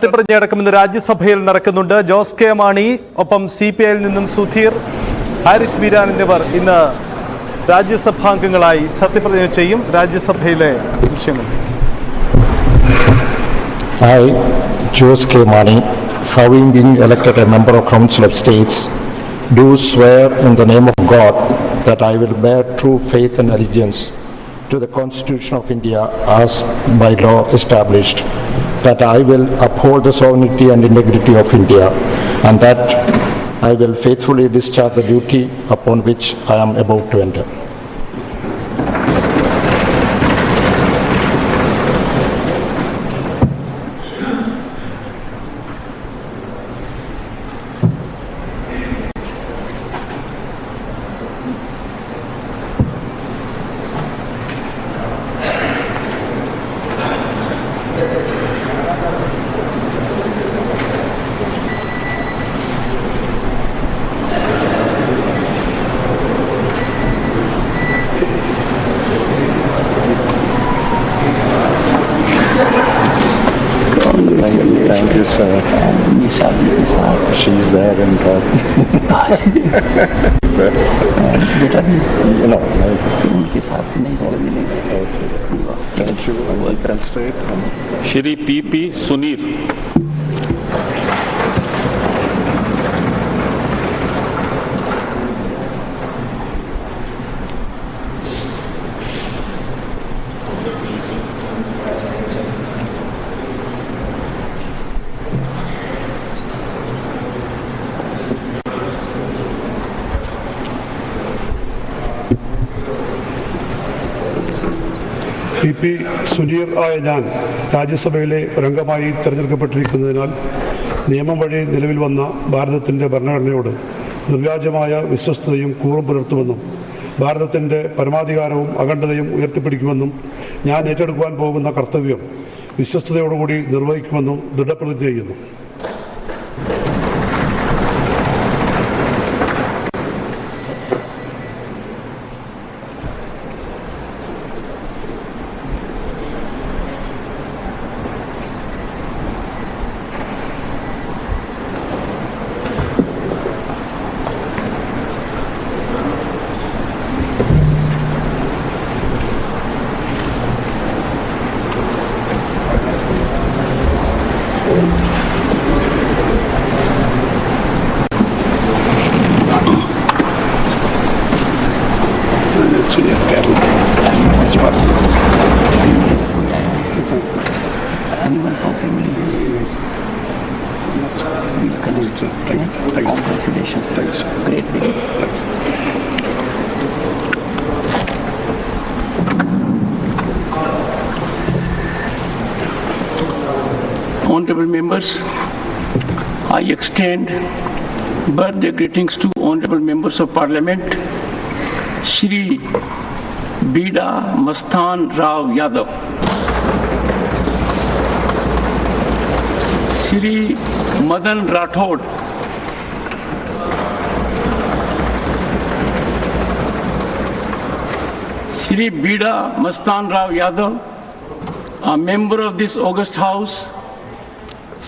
സത്യപ്രതിജ്ഞയടക്കം ഇന്ന് രാജ്യസഭയിൽ നടക്കുന്നുണ്ട്. ജോസ് കെ മാണി ഒപ്പം CPI നിന്നും സുധീർ, ഹാരിസ് ബീരാൻ എന്നിവർ ഇന്ന് രാജ്യസഭാംഗങ്ങളായി സത്യപ്രതിജ്ഞ ചെയ്യും. രാജ്യസഭയിലെ ദൃശ്യങ്ങൾ. I, Jose K. Mani, having been elected a member of Council of States, do swear in the name of God that I will bear true faith and allegiance to the Constitution of India as by law established, that I will uphold the sovereignty and integrity of India, and that I will faithfully discharge the duty upon which I am about to enter. Thank you, sir. She's there in God. No, उनके साथ नहीं sir मिलेंगे. thank you. You can stay. Shri PP Sunil. PP Suneer ആയ ഞാൻ രാജ്യസഭയിലെ ഒരംഗമായി തിരഞ്ഞെടുക്കപ്പെട്ടിരിക്കുന്നതിനാൽ നിയമം വഴി നിലവിൽ വന്ന ഭാരതത്തിൻ്റെ ഭരണഘടനയോട് നിർവ്യാജമായ വിശ്വസ്തതയും കൂറും പുലർത്തുമെന്നും ഭാരതത്തിൻ്റെ പരമാധികാരവും അഖണ്ഡതയും ഉയർത്തിപ്പിടിക്കുമെന്നും ഞാൻ ഏറ്റെടുക്കുവാൻ പോകുന്ന കർത്തവ്യം വിശ്വസ്തയോടുകൂടി നിർവഹിക്കുമെന്നും ദൃഢപ്രതിജ്ഞ ചെയ്യുന്നു. Anyone from family? We'll connect. Congratulations. Great day. Honorable members, I extend birthday greetings to honorable members of Parliament, Shri Bida Mastan Rao Yadav, Shri Madan Rathod, Shri Bida Mastan Rao Yadav, a member of this August House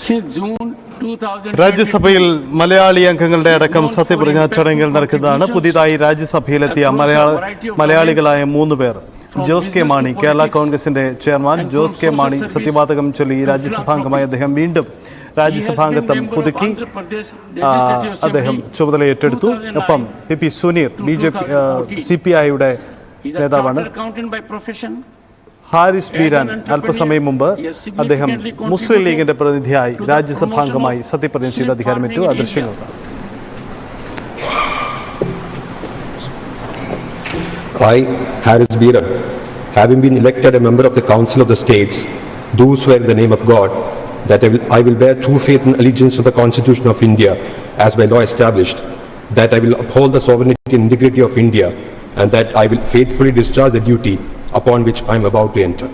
since June 2000. രാജ്യസഭയിൽ മലയാളി അംഗങ്ങളുടെ അടക്കം സത്യപ്രതിജ്ഞാ ചടങ്ങുകൾ നടക്കുന്നതാണ്. പുതിയതായി രാജ്യസഭയിലെത്തിയ മലയാളികളായ 3 പേർ. Jose K Mani, Kerala കോൺഗ്രസിന്റെ ചെയർമാൻ ജോസ് കെ മാണി സത്യവാചകം ചൊല്ലി രാജ്യസഭാംഗമായ അദ്ദേഹം വീണ്ടും രാജ്യസഭാംഗത്വം പുതുക്കി അദ്ദേഹം ചുമതല ഏറ്റെടുത്തു. ഒപ്പം PP സുനീർ CPIയുടെ നേതാവാണ്. ഹാരിസ് ബീരാൻ അല്പസമയം മുമ്പ് അദ്ദേഹം മുസ്ലിം ലീഗിന്റെ പ്രതിനിധിയായി രാജ്യസഭാംഗമായി സത്യപ്രതിജ്ഞ ചെയ്ത് അധികാരമേറ്റു. ആ ദൃശ്യങ്ങൾ. I, Haris Bira, having been elected a member of the Council of the States, do swear in the name of God that I will bear true faith and allegiance to the Constitution of India as by law established, that I will uphold the sovereignty and integrity of India, and that I will faithfully discharge the duty upon which I am about to enter.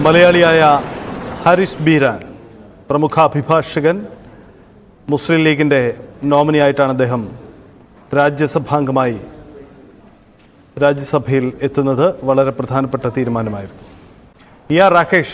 മലയാളിയായ ഹാരിസ് ബീരാൻ പ്രമുഖ അഭിഭാഷകൻ, മുസ്ലിം ലീഗിൻ്റെ നോമിനിയായിട്ടാണ് അദ്ദേഹം രാജ്യസഭാംഗമായി രാജ്യസഭയിൽ എത്തുന്നത് വളരെ പ്രധാനപ്പെട്ട തീരുമാനമായിരുന്നു. രാകേഷ്